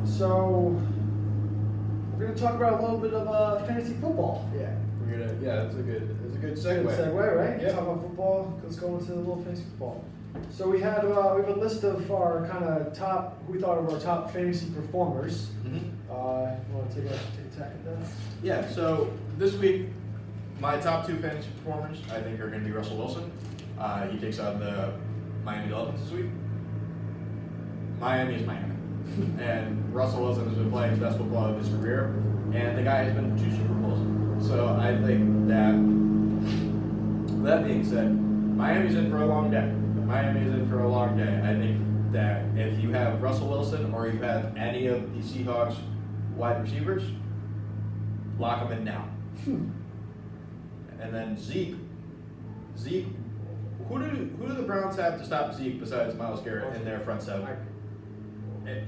So we're going to talk about a little bit of fantasy football. Yeah. That's a good segue. Good segue, right? Yeah. Talk about football. Let's go into a little fantasy football. So we have a list of our kind of top, who we thought of our top fantasy performers. Mm-hmm. You want to take a tack at that? Yeah. So this week, my top two fantasy performers, I think, are going to be Russell Wilson. He takes on the Miami Dolphins this week. Miami is Miami, and Russell Wilson has been playing his best football of his career, and the guy has been to 2 Super Bowls. So I think that being said, Miami's in for a long day. Miami is in for a long day. I think that if you have Russell Wilson or you have any of the Seahawks wide receivers, lock them in now. And then Zeke, who do the Browns have to stop Zeke besides Myles Garrett in their front seven?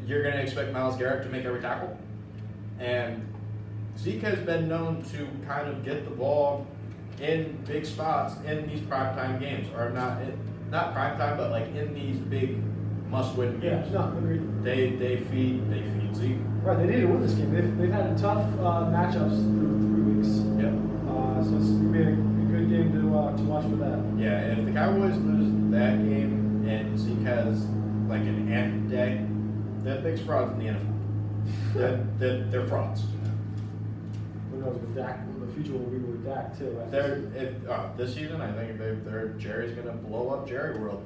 You're going to expect Myles Garrett to make every tackle? And Zeke has been known to kind of get the ball in big spots in these primetime games, or not primetime, but like in these big must-win games. Yeah, no, agreed. They feed Zeke. Right, they need to win this game. They've had tough matchups through 3 weeks. Yep. So it's going to be a good game to watch for that. Yeah, and if the Cowboys lose that game and Zeke has like an ant day, they're big frauds in the NFL. They're frauds. Who knows with Dak? The future will be with Dak too. This season, I think Jerry's gonna blow up Jerry World.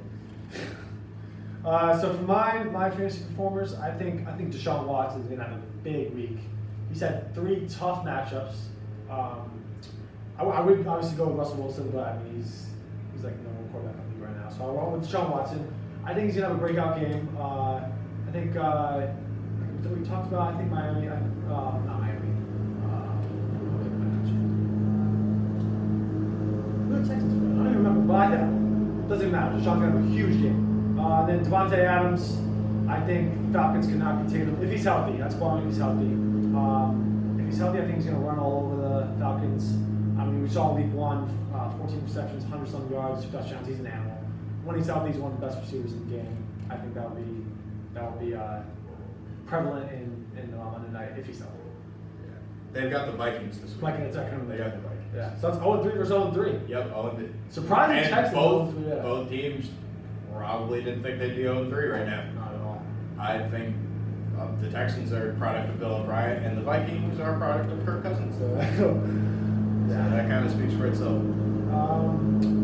So for my fantasy performers, I think Deshaun Watson is gonna have a big week. He's had 3 tough matchups. I would obviously go with Russell Wilson, but I mean he's like the number 1 quarterback in the league right now. So I went with Deshaun Watson. I think he's gonna have a breakout game. I think we talked about. I think Miami. Not Miami. Who the Texans play? I don't even remember. But I think doesn't matter. Deshaun's gonna have a huge game. Then Devontae Adams. I think Falcons cannot contain him if he's healthy. That's barring if he's healthy. If he's healthy, I think he's gonna run all over the Falcons. I mean, we saw week 1, 14 receptions, 100-some yards, 2 touchdowns. He's an animal. When he's healthy, he's one of the best receivers in the game. I think that will be prevalent in Monday night if he's healthy. Yeah. They've got the Vikings this week. Vikings are coming. They got the Vikings. Yeah. So that's 0-3 versus 0-3. Yep. Surprising And Texans. both teams probably didn't think they'd be 0-3 right now. Not at all. I think the Texans are a product of Bill O'Brien, and the Vikings are a product of Kirk Cousins. So that kind of speaks for itself.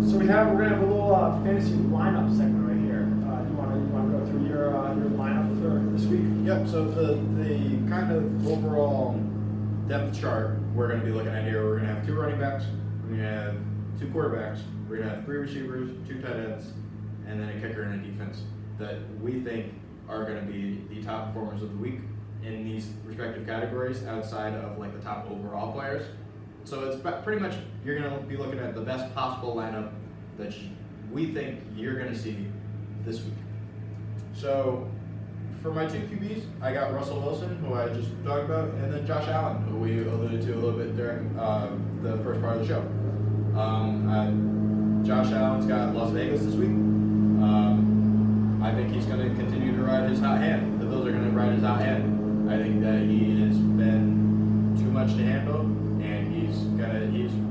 So we're gonna have a little fantasy lineup segment right here. You want to go through your lineup for this week? Yep. So the kind of overall depth chart we're going to be looking at here, we're going to have 2 running backs, we're going to have 2 quarterbacks, we're going to have 3 receivers, 2 tight ends, and then a kicker and a defense that we think are going to be the top performers of the week in these respective categories outside of like the top overall players. So it's pretty much, you're going to be looking at the best possible lineup that we think you're going to see this week. So for my 2 QBs, I got Russell Wilson, who I just talked about, and then Josh Allen, who we alluded to a little bit during the first part of the show. Josh Allen's got Las Vegas this week. I think he's going to continue to ride his hot hand. The Bills are going to ride his hot hand. I think that he has been too much to handle, and he's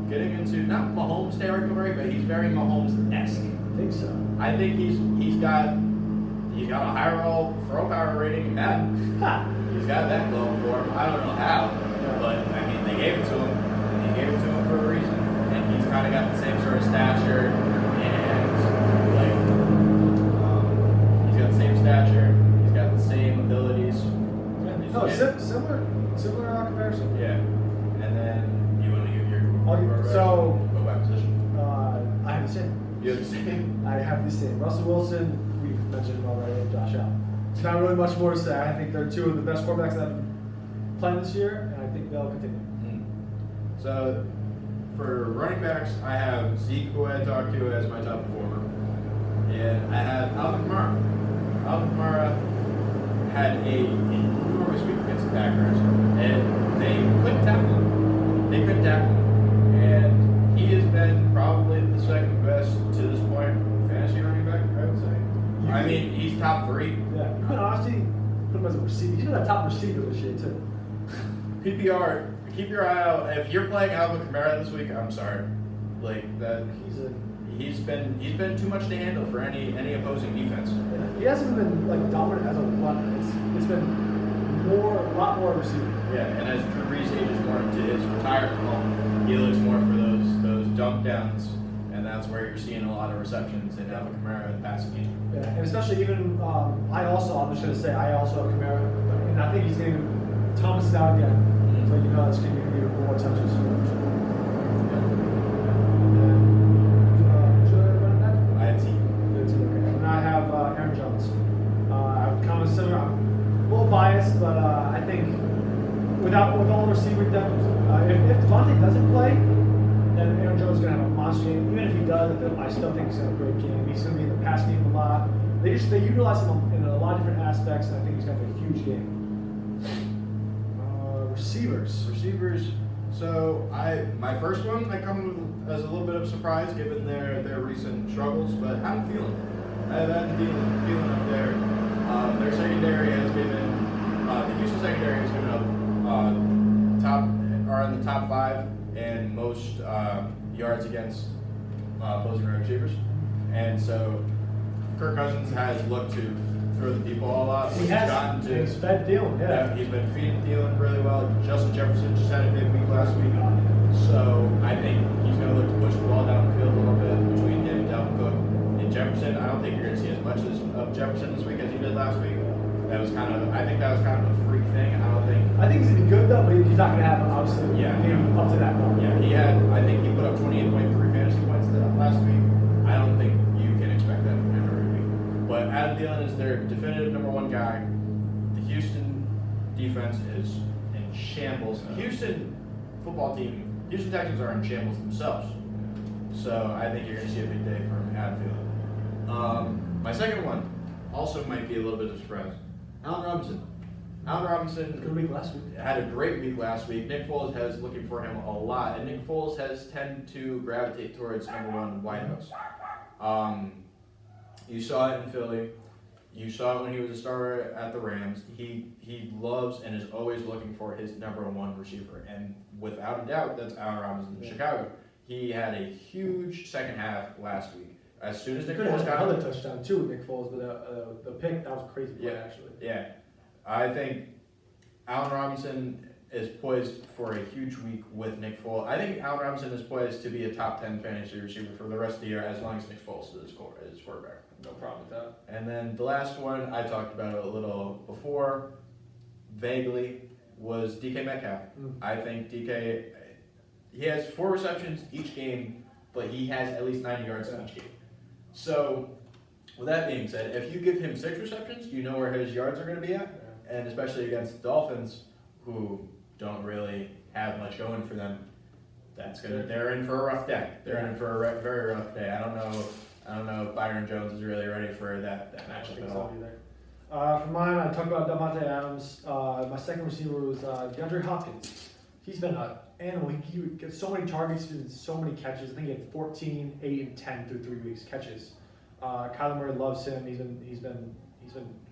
getting into not Mahomes territory, but he's very Mahomes-esque. I think so. I think he's got a higher all throw power rating than Madden. He's got that going for him. I don't know how, but I mean they gave it to him. And he gave it to him for a reason. And he's kind of got the same sort of stature, and he's got the same stature. He's got the same abilities. Similar comparison. Yeah. And then you want to give your so go back position. I have the same. You have the same. I have the same. Russell Wilson, we've mentioned him already, and Josh Allen. It's not really much more to say. I think they're 2 of the best quarterbacks that have played this year, and I think they'll continue. So for running backs, I have Zeke, who I talked to as my top performer, and I have Alvin Kamara. Alvin Kamara had a enormous week against the Packers, and they couldn't tackle him. And he has been probably the second best to this point fantasy running back, I would say. I mean, he's top 3. Yeah, you could honestly put him as a receiver. He's been a top receiver this year too. PPR, keep your eye out. If you're playing Alvin Kamara this week, I'm sorry. Like that, he's been too much to handle for any opposing defense. Yeah, he hasn't been like dominant as a runner. It's been a lot more receiver. Yeah, and as Drew Brees ages more into his retirement home, he looks more for those dump downs, and that's where you're seeing a lot of receptions in Alvin Kamara in the passing game. Yeah, and especially even I'm just gonna say I also have Kamara, and I think he's gonna Thomas is out again, so you know it's gonna be even more touches. I had T. And I have Aaron Jones. I'm kind of similar. I'm a little biased, but I think with all the receiver depth, if Devontae doesn't play, then Aaron Jones is going to have a monster game. Even if he does, I still think he's going to have a great game. He's going to be in the pass game a lot. They utilize him in a lot of different aspects, and I think he's going to have a huge game. Receivers. So my first one, I come as a little bit of surprise given their recent struggles, but how I'm feeling. I haven't feeling up there. Their secondary has given the Houston secondary has given up in the top 5 in most yards against opposing receivers, and so Kirk Cousins has looked to throw the deep ball a lot. He's fed Thielen, yeah. He's been feeding Thielen really well. Justin Jefferson just had a big week last week. So I think he's going to look to push the ball down the field a little bit between him and Dalvin Cook. And Jefferson, I don't think you're going to see as much of Jefferson this week as you did last week. I think that was kind of a freak thing. I think he's going to be good though, but he's not going to have obviously up to that level. Yeah, I think he put up 28.3 fantasy points last week. I don't think you can expect that from him every week. But Adam Thielen is their definitive number 1 guy. The Houston defense is in shambles. The Houston football team, Houston Texans are in shambles themselves. So I think you're going to see a big day from Adam Thielen. My second one also might be a little bit of a surprise. Allen Robinson. Allen Robinson Good week last week. had a great week last week. Nick Foles has looking for him a lot, and Nick Foles has tended to gravitate towards number 1 wideouts. You saw it in Philly. You saw it when he was a starter at the Rams. He loves and is always looking for his number 1 receiver, and without a doubt, that's Allen Robinson in Chicago. He had a huge second half last week. As soon as Nick Foles got another touchdown too with Nick Foles, but the pick that was a crazy play actually. Yeah, I think Allen Robinson is poised for a huge week with Nick Foles. I think Allen Robinson is poised to be a top 10 fantasy receiver for the rest of the year as long as Nick Foles is quarterback. No problem with that. And then the last one I talked about a little before, vaguely, was DK Metcalf. I think DK, he has 4 receptions each game, but he has at least 90 yards in each game. So, with that being said, if you give him 6 receptions, you know where his yards are going to be at, and especially against the Dolphins, who don't really have much going for them, they're in for a rough day. They're in for a very rough day. I don't know if Byron Jones is really ready for that matchup at all. For mine, I talked about Davante Adams. My second receiver was DeAndre Hopkins. He's been an animal. He gets so many targets and so many catches. I think he had 14, 8, and 10 through 3 weeks catches. Kyler Murray loves him. He's been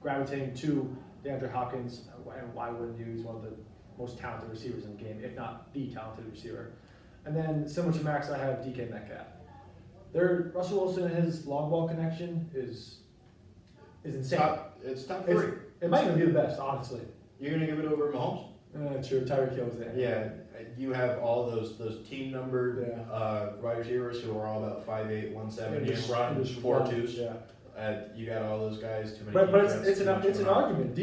gravitating to DeAndre Hopkins, and why wouldn't you? He's one of the most talented receivers in the game, if not the talented receiver. And then similar to Max, I have DK Metcalf. Russell Wilson and his long ball connection is insane. It's top 3. It might even be the best, honestly. You're gonna give it over Mahomes? True. Tyreek Hill was there. Yeah, you have all those team numbered wide receivers who are all about 5'8", 170, and run 4.2s. Yeah. You got all those guys. Too many. But it's an argument.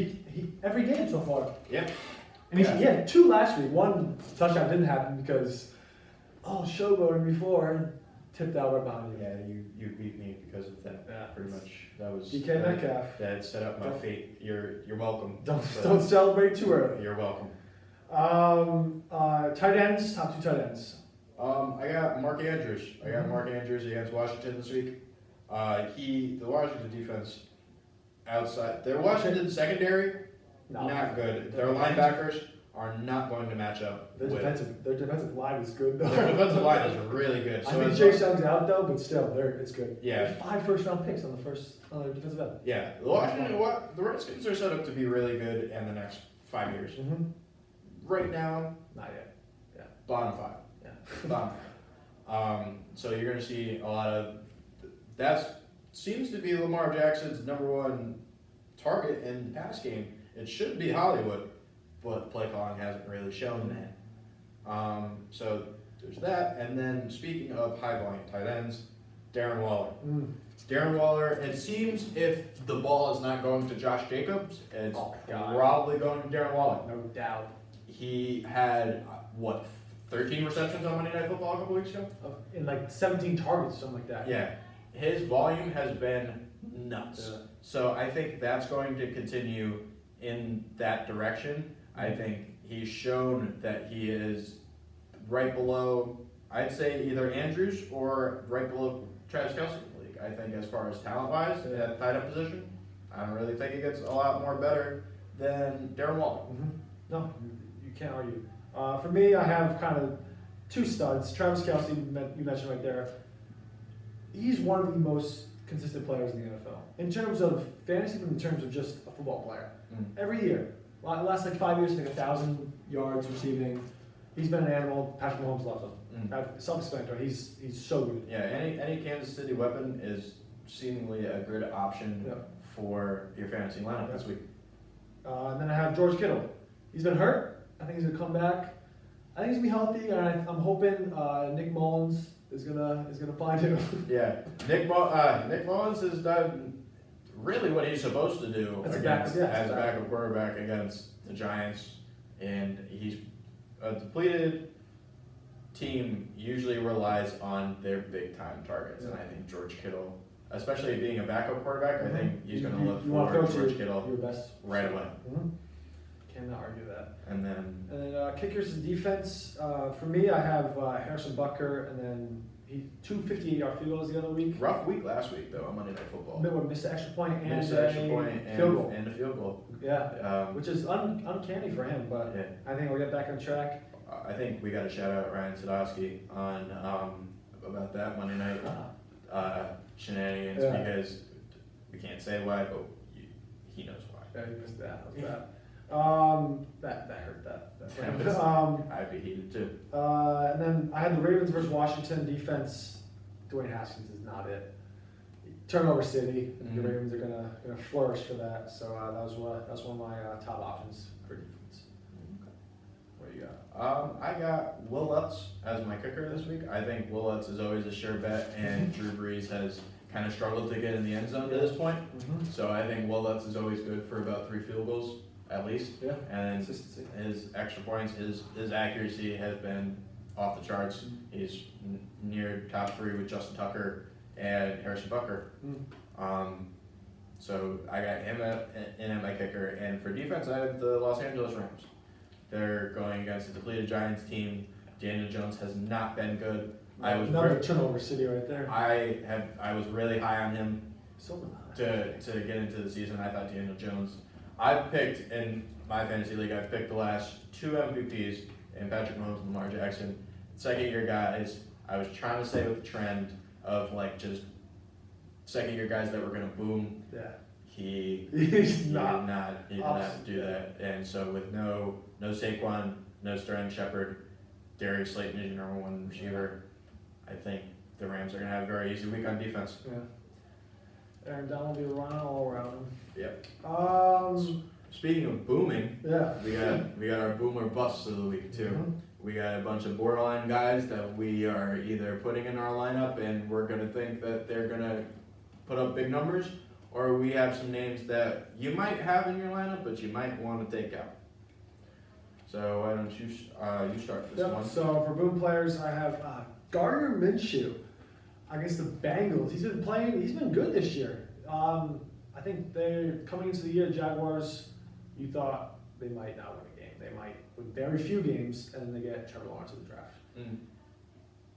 Every game so far. Yeah. And he had 2 last week. One touchdown didn't happen because showboating before tipped out right behind you. Yeah, you beat me because of that. Yeah. Pretty much. That was DK Metcalf. That set up my fate. You're welcome. Don't celebrate too early. You're welcome. Tight ends, top 2 tight ends. I got Mark Andrews. Mark Andrews against Washington this week. The Washington defense outside their Washington secondary, not good. Their linebackers are not going to match up Their with. defensive line is good though. Their defensive line is really good. I So think as Chase Young's out though, but still, it's good. Yeah. They have 5 first-round picks on their defensive end. Yeah, the Redskins are set up to be really good in the next 5 years. Mm-hmm. Right now, Not yet. bottom 5. Yeah. Bottom 5. So you're going to see a lot of that. Seems to be Lamar Jackson's number one target in the pass game. It should be Hollywood, but play calling hasn't really shown that. So there's that. And then speaking of high volume tight ends, Darren Waller. Darren Waller, it seems if the ball is not going to Josh Jacobs, it's probably going to Darren Waller. No doubt. He had, 13 receptions on Monday Night Football a couple weeks ago? In like 17 targets, something like that. Yeah. His volume has been nuts. Yeah. So I think that's going to continue in that direction. I think he's shown that he is right below, I'd say either Andrews or right below Travis Kelce in the league. I think as far as talent-wise, Yeah. at tight end position, I don't really think it gets a lot more better than Darren Waller. Mm-hmm. No, you can't argue. For me, I have kind of 2 studs. Travis Kelce, you mentioned right there. He's one of the most consistent players in the NFL. In terms of fantasy, but in terms of just a football player. Every year, last like 5 years, like 1,000 yards receiving. He's been an animal. Patrick Mahomes loves him. Self-explanatory. He's so good. Yeah, any Kansas City weapon is seemingly a good option for your fantasy lineup this week. And then I have George Kittle. He's been hurt. I think he's gonna come back. I think he's gonna be healthy, and I'm hoping Nick Mullins is gonna find him. Yeah, Nick Mullins has done really what he's supposed to do As a backup quarterback against the Giants, and he's a depleted team usually relies on their big time targets, and I think George Kittle, especially being a backup quarterback, I think he's going to look for George Kittle your best right away. Mm-hmm. Cannot argue that. And then kickers and defense. For me, I have Harrison Butker, and then he 2 58-yard field goals the other week. rough week last week though on Monday Night Football. Missed the extra point and Missed the extra point field goal. and a field goal. Yeah, which is uncanny for him, but I think we'll get back on track. I think we got to shout out Ryan Sadowski on about that Monday night shenanigans because we can't say why, but he knows why. Yeah, he missed that. That hurt that. I'd be heated too. And then I had the Ravens versus Washington defense. Dwayne Haskins is not it. Turnover City. Mm-hmm. The Ravens are gonna flourish for that. So that's one of my top options for defense. What do you got? I got Will Lutz as my kicker this week. I think Will Lutz is always a sure bet, and Drew Brees has kind of struggled to get in the end zone to this point. Mm-hmm. So I think Will Lutz is always good for about 3 field goals at least. Yeah. And Consistency. his extra points, his accuracy has been off the charts. Mm-hmm. He's near top 3 with Justin Tucker and Harrison Butker. So I got him in at my kicker, and for defense, I have the Los Angeles Rams. They're going against a depleted Giants team. Daniel Jones has not been good. Another turnover city right there. I was really high on him to get into the season. I thought Daniel Jones. I picked in my fantasy league. I picked the last 2 MVPs in Patrick Mahomes and Lamar Jackson. Second year guys. I was trying to stay with the trend of like just second year guys that were gonna boom. Yeah. He did not do that. And so with no Saquon, no Sterling Shepard, Darius Slayton is your number 1 receiver. I think the Rams are gonna have a very easy week on defense. Yeah. Aaron Donald will be running all around him. Yep. Speaking of booming, yeah, we got our boomer busts of the week too. Mm-hmm. We got a bunch of borderline guys that we are either putting in our lineup and we're gonna think that they're gonna put up big numbers, or we have some names that you might have in your lineup but you might want to take out. So why don't you start this one? So for boom players, I have Gardner Minshew against the Bengals. He's been good this year. I think they're coming into the year, Jaguars, you thought they might not win a game. They might win very few games, and then they get Trevor Lawrence in the draft.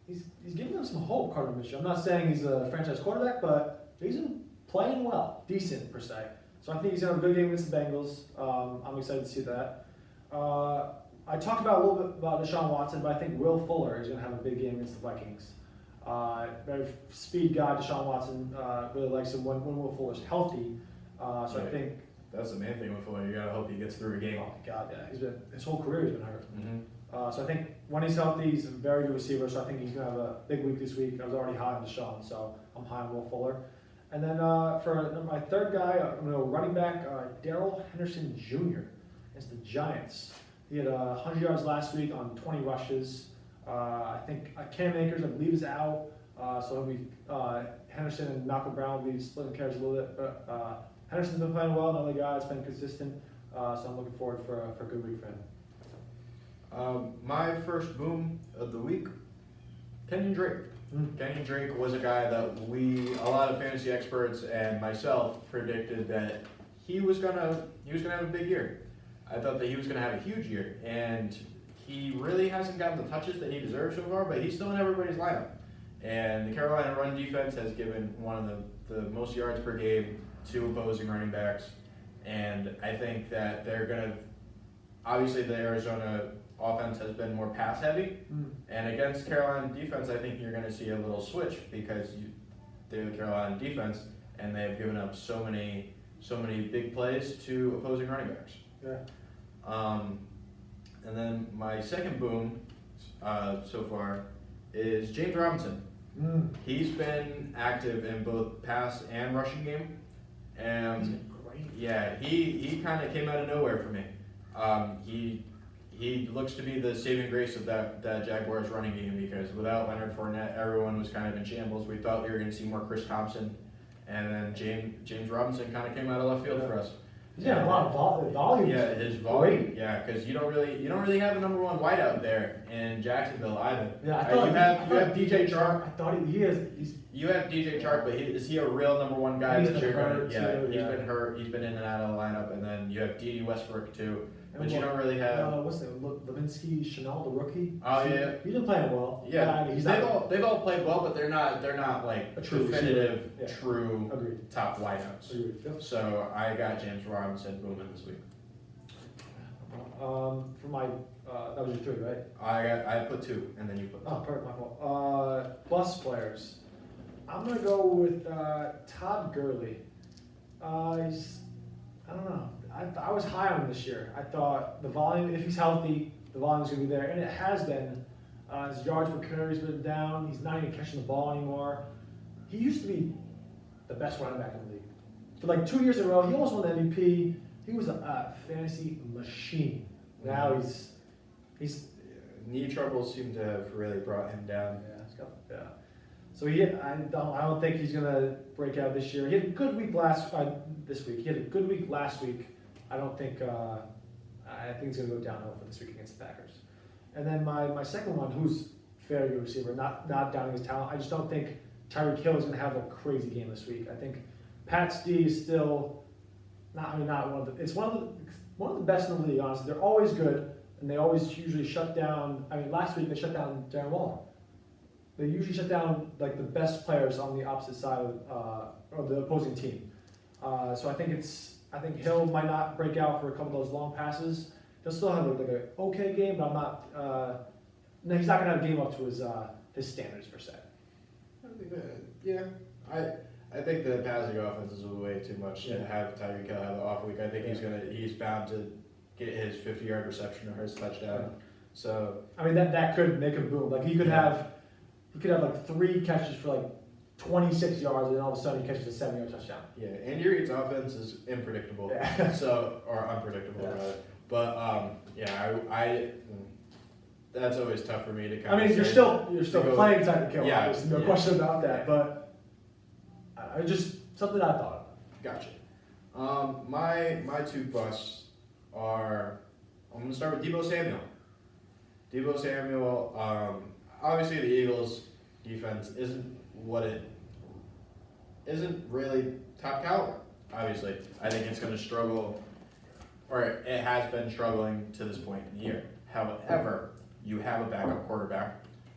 He's giving them some hope, Gardner Minshew. I'm not saying he's a franchise quarterback, but he's been playing well, decent per se. So I think he's going to have a good game against the Bengals. I'm excited to see that. I talked about a little bit about Deshaun Watson, but I think Will Fuller is going to have a big game against the Vikings. Very speed guy, Deshaun Watson really likes him when Will Fuller's healthy. So Right. I think. That's the main thing with Fuller. You gotta hope he gets through a game. Oh my God, yeah, his whole career has been hurt. Mm-hmm. So I think when he's healthy, he's a very good receiver. So I think he's gonna have a big week this week. I was already high on Deshaun, so I'm high on Will Fuller. And then for my third guy, I'm gonna go running back Darrell Henderson Jr. against the Giants. He had 100 yards last week on 20 rushes. I think Cam Akers, I believe, is out. So it'll be Henderson and Malcolm Brown will be splitting carries a little bit. But Henderson's been playing well, another guy that's been consistent. So I'm looking forward for a good week for him. My first boom of the week, Kenyon Drake. Kenyon Drake was a guy that a lot of fantasy experts and myself predicted that he was gonna have a big year. I thought that he was gonna have a huge year, and he really hasn't gotten the touches that he deserves so far, but he's still in everybody's lineup. And the Carolina run defense has given one of the most yards per game to opposing running backs, and I think that they're gonna. Obviously, the Arizona offense has been more pass heavy, and against Carolina defense, I think you're going to see a little switch because they're the Carolina defense, and they've given up so many big plays to opposing running backs. Yeah. And then my second boom so far is James Robinson. He's been active in both pass and rushing game, and He's been great. yeah, he kind of came out of nowhere for me. He looks to be the saving grace of that Jaguars running game because without Leonard Fournette, everyone was kind of in shambles. We thought we were going to see more Chris Thompson, and then James Robinson kind of came out of left field for us. He's got a lot of volume. Yeah, his volume. Yeah, because you don't really have a number one wideout there in Jacksonville either. Yeah, I thought you have DJ Chark. I thought he is. You have DJ Chark, but is he a real number one guy? He's that been you're gonna, hurt, yeah, too, he's yeah. been hurt. He's been in and out of the lineup, and then you have D.D. Westbrook too. But And you don't really have. what's the Levinsky Chanel, the rookie? Oh, yeah. He's been playing well. Yeah, he's they've not all played well, but they're not like A true definitive, receiver. Yeah. true agreed. top wideouts. Agreed. Yep. So I got James Robinson booming this week. For my that was your three, right? I put two, and then you put. Oh, perfect. My fault. Bus players. I'm gonna go with Todd Gurley. He's, I don't know. I was high on him this year. I thought the volume, if he's healthy, the volume's gonna be there, and it has been. His yards per carry's been down. He's not even catching the ball anymore. He used to be the best running back in the league. For like 2 years in a row, he almost won the MVP. He was a fantasy machine. Now he's Knee troubles seem to have really brought him down. yeah. So I don't think he's gonna break out this year. He had a good week this week. He had a good week last week. I don't think I think he's gonna go downhill for this week against the Packers. And then my second one, who's very good receiver, not doubting his talent. I just don't think Tyreek Hill is gonna have a crazy game this week. I think Pat's D is still not one of the. It's one of the best in the league. Honestly, they're always good, and they always usually shut down. I mean, last week they shut down Darren Waller. They usually shut down like the best players on the opposite side of the opposing team. So I think Hill might not break out for a couple of those long passes. He'll still have like an okay game, but I'm not. No, he's not gonna have a game up to his standards per se. Yeah, I think the passing offense is way too much to Yeah. have Tyreek Hill have an off week. I think he's bound to get his 50-yard reception or his touchdown. So I mean that could make him boom. Like he could have like 3 catches for like 26 yards, and then all of a sudden he catches a 7-yard touchdown. yeah, Andy Reid's offense is unpredictable. Yeah. So or unpredictable Yeah. rather. But I that's always tough for me to kind I mean, of you're say still to go- playing Tyreek Hill. Yeah, There's no yeah. question about that. Yeah. But I just something I thought of. Gotcha. My two busts are, I'm gonna start with Deebo Samuel. Deebo Samuel, obviously the Eagles defense isn't really top caliber. Obviously, I think it's gonna struggle, or it has been struggling to this point in the year. However, you have a backup quarterback.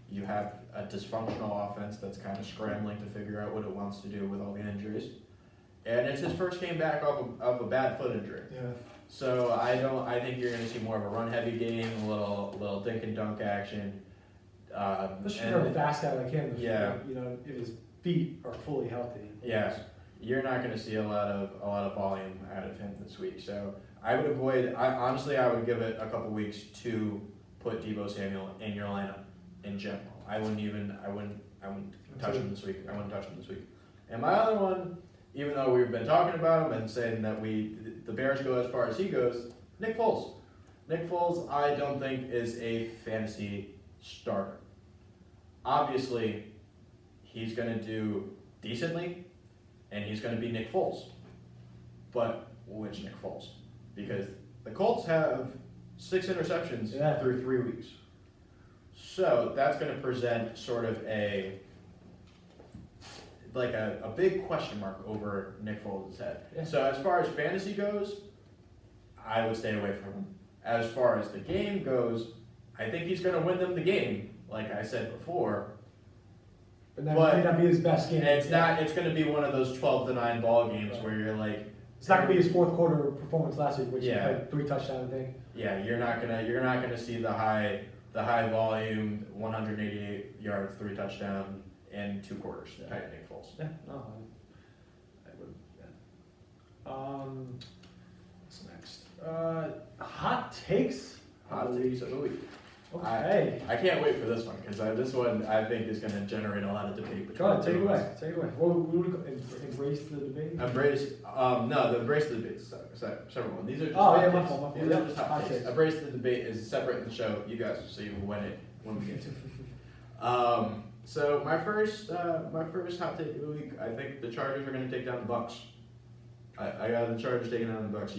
You have a dysfunctional offense that's kind of scrambling to figure out what it wants to do with all the injuries. And it's his first game back off a bad foot injury. Yeah. So I think you're going to see more of a run-heavy game, a little dink and dunk action. Especially for a fast guy like him. Yeah. You know, if his feet are fully healthy. Yeah, you're not going to see a lot of volume out of him this week. So I would avoid. I would give it a couple weeks to put Deebo Samuel in your lineup in general. I wouldn't touch him this week. I wouldn't touch him this week. And my other one, even though we've been talking about him and saying that the Bears go as far as he goes, Nick Foles. Nick Foles, I don't think is a fantasy starter. Obviously, he's going to do decently, and he's going to be Nick Foles. But which Nick Foles? Because the Colts have 6 interceptions through 3 weeks. So that's going to present sort of a big question mark over Nick Foles' head. Yeah. So as far as fantasy goes, I would stay away from him. As far as the game goes, I think he's going to win them the game, like I said before. But that might not be his best game. It's not. It's going to be one of those 12-9 ball games where you're like. It's not going to be his fourth quarter performance last week, which he had 3 touchdowns, I think. Yeah, you're not gonna see the high volume, 188 yards, 3 touchdowns in 2 quarters type Nick Foles. Yeah, no, I would. Yeah. What's next? Hot takes. Hot takes of the week. Okay. I can't wait for this one because this one I think is going to generate a lot of debate. Go ahead, take it away. Take it away. What would we embrace the debate? The embrace the debate is several ones. These are just my fault. These are just hot takes. Embrace the debate is separate in the show. You guys will see when we get to it. So my first hot take of the week. I think the Chargers are going to take down the Bucks. I got the Chargers taking down the Bucks.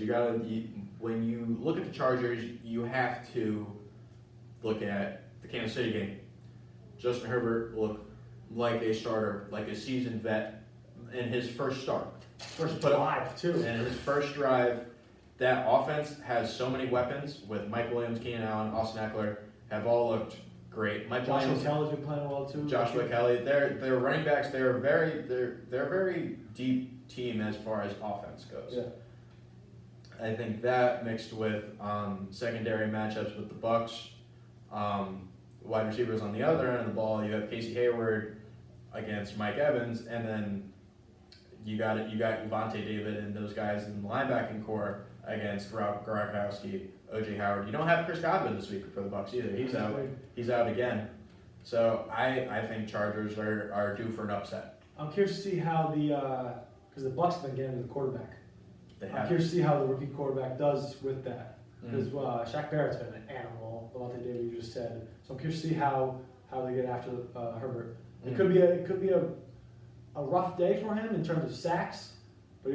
When you look at the Chargers, you have to look at the Kansas City game. Justin Herbert looked like a starter, like a seasoned vet in his first start. First drive, too. And in his first drive, that offense has so many weapons with Mike Williams, Keenan Allen, Austin Eckler, have all looked great. Joshua Kelly's been playing well, too. Joshua Kelly. They're running backs. They're a very deep team as far as offense goes. Yeah. I think that mixed with secondary matchups with the Bucks, wide receivers on the other end of the ball. You have Casey Hayward against Mike Evans, and then you got Devontae David and those guys in the linebacking core against Gronkowski, O.J. Howard. You don't have Chris Godwin this week for the Bucks either. He's out again. So I think Chargers are due for an upset. I'm curious to see how because the Bucks have been getting the quarterback. I'm curious to see how the rookie quarterback does with that. Because Shaq Barrett's been an animal, Devontae David, you just said. So I'm curious to see how they get after Herbert. It could be a rough day for him in terms of sacks, but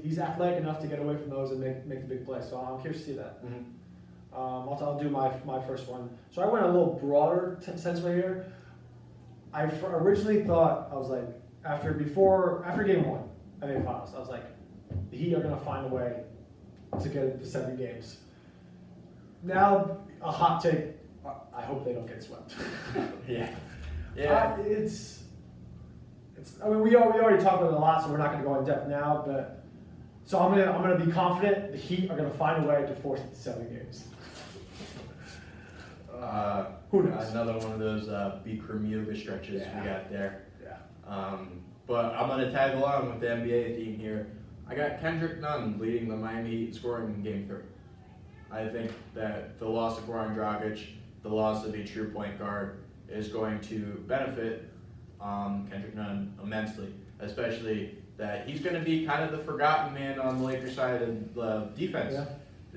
he's athletic enough to get away from those and make the big play. So I'm curious to see that. Mm-hmm. I'll do my first one. So I went a little broader sense right here. I originally thought I was like after game 1, I made finals. I was like, the Heat are gonna find a way to get to 7 games. Now, a hot take. I hope they don't get swept. Yeah. It's. I mean, we already talked about it a lot, so we're not going to go in depth now. But so I'm gonna be confident the Heat are going to find a way to force it to 7 games. Who knows? Another one of those big Bermuda stretches we got there. Yeah. But I'm going to tag along with the NBA theme here. I got Kendrick Nunn leading the Miami Heat scoring in Game 3. I think that the loss of Goran Dragic, the loss of a true point guard, is going to benefit Kendrick Nunn immensely, especially that he's going to be kind of the forgotten man on the Lakers side of the defense. Yeah.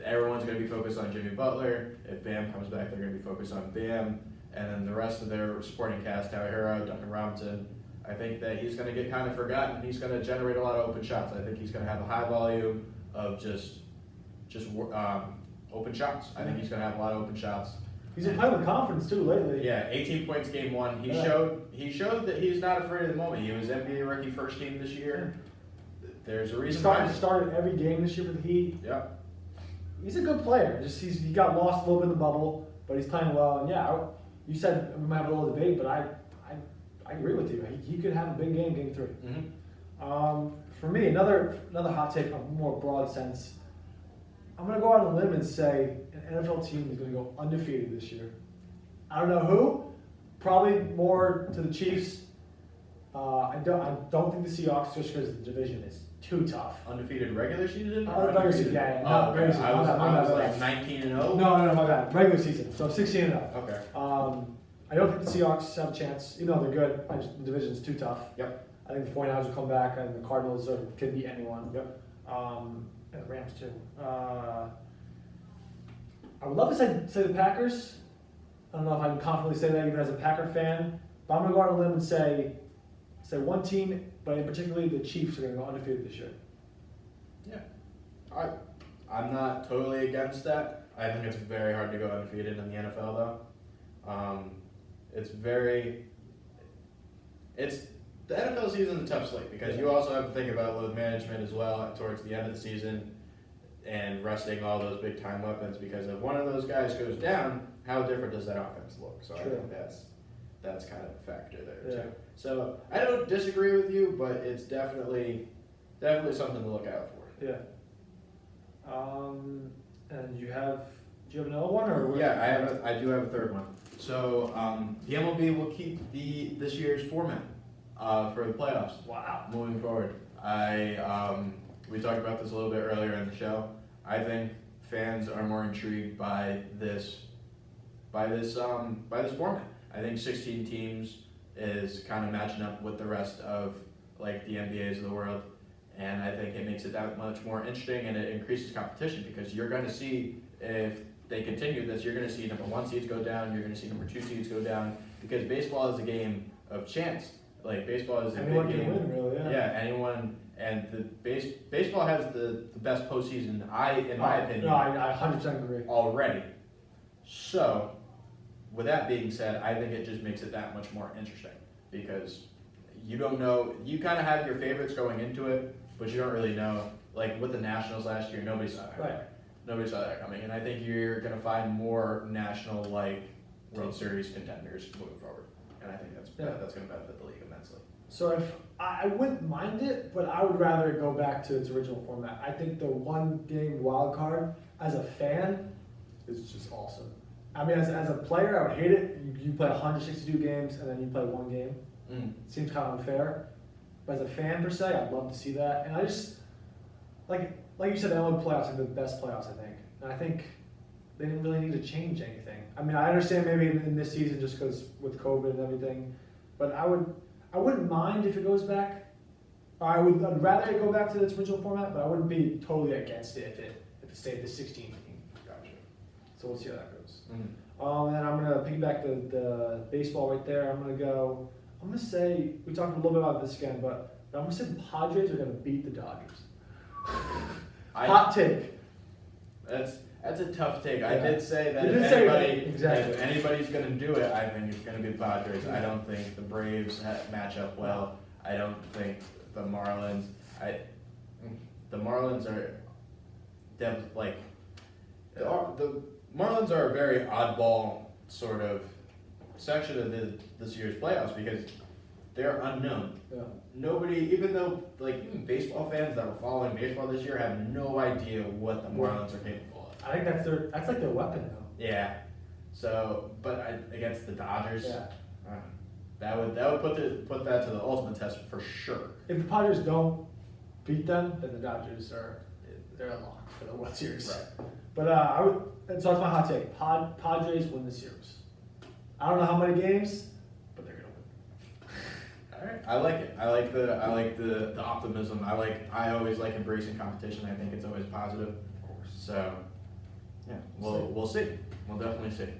Everyone's going to be focused on Jimmy Butler. If Bam comes back, they're going to be focused on Bam. And then the rest of their supporting cast, Tyler Hero, Duncan Robinson, I think that he's going to get kind of forgotten. He's going to generate a lot of open shots. I think he's going to have a high volume of just open shots. I think he's going to have a lot of open shots. He's been playing with confidence too lately. Yeah, 18 points game 1. He showed that he's not afraid of the moment. He was NBA rookie first team this year. There's a reason why. He started every game this year for the Heat. Yeah. He's a good player. He got lost a little bit in the bubble, but he's playing well. And you said we might have a little debate, but I agree with you. He could have a big game 3. Mm-hmm. For me, another hot take, a more broad sense. I'm gonna go out on a limb and say an NFL team is gonna go undefeated this year. I don't know who. Probably more to the Chiefs. I don't think the Seahawks, just because the division is too tough. Undefeated regular season? Regular season, yeah. Oh, okay. Regular season. I was like 19-0. No, my bad. Regular season, so 16-0. Okay. I don't think the Seahawks have a chance, even though they're good. The division's too tough. Yep. I think the 49ers will come back, and the Cardinals can beat anyone. Yep. And the Rams too. I would love to say the Packers. I don't know if I can confidently say that even as a Packer fan, but I'm gonna go out on a limb and say one team, but in particularly the Chiefs are gonna go undefeated this year. Yeah. I'm not totally against that. I think it's very hard to go undefeated in the NFL though. The NFL season is a tough slate because you also have to think about load management as well towards the end of the season and resting all those big time weapons, because if one of those guys goes down, how different does that offense look? So True. I think that's kind of a factor there Yeah. too. So I don't disagree with you, but it's definitely something to look out for. Yeah. And do you have another one or? Yeah, I do have a third one. So the MLB will keep this year's format for the playoffs. Wow. Moving forward, we talked about this a little bit earlier in the show. I think fans are more intrigued by this format. I think 16 teams is kind of matching up with the rest of like the NBAs of the world, and I think it makes it that much more interesting, and it increases competition because you're going to see, if they continue this, you're going to see number 1 seeds go down, you're going to see number 2 seeds go down, because baseball is a game of chance. Like baseball is a Anyone big can game. win, really. Yeah. Yeah, anyone, and the baseball has the best postseason, in my opinion, No, I 100% agree. already. So, with that being said, I think it just makes it that much more interesting because you don't know, you kind of have your favorites going into it, but you don't really know. Like with the Nationals last year, nobody saw that. Right. Nobody saw that coming, and I think you're going to find more national like World Series contenders moving forward, and I think that's going to benefit the league immensely. So if I wouldn't mind it, but I would rather it go back to its original format. I think the 1 game wild card as a fan is just awesome. I mean, as a player, I would hate it. You play 162 games and then you play 1 game. Seems kind of unfair. But as a fan per se, I'd love to see that. And I just like you said, the MLB playoffs are the best playoffs, I think. And I think they didn't really need to change anything. I mean, I understand maybe in this season just because with COVID and everything, but I wouldn't mind if it goes back. I'd rather it go back to its original format, but I wouldn't be totally against it if it stayed the 16 team. Gotcha. So we'll see how that goes. Mm-hmm. And then I'm gonna piggyback the baseball right there. I'm gonna say we talked a little bit about this again, but I'm gonna say the Padres are gonna beat the Dodgers. Hot take. That's a tough take. Yeah. I did say that You if did say that, exactly. if anybody's going to do it, I think it's going to be the Padres. I don't think the Braves match up well. I don't think the Marlins. The Marlins are like the Marlins are a very oddball sort of section of this year's playoffs because they're unknown. Yeah. Nobody, even though even baseball fans that were following baseball this year have no idea what the Marlins are capable of. I think that's like their weapon though. Yeah. So, but against the Dodgers, Yeah. that would put that to the ultimate test for sure. If the Padres don't beat them, then the Dodgers they're a lock for the World Series. Right. But so that's my hot take. Padres win the series. I don't know how many games, but they're gonna win. All right. I like it. I like the optimism. I always like embracing competition. I think it's always positive. Of course. So, yeah, we'll see. We'll definitely see.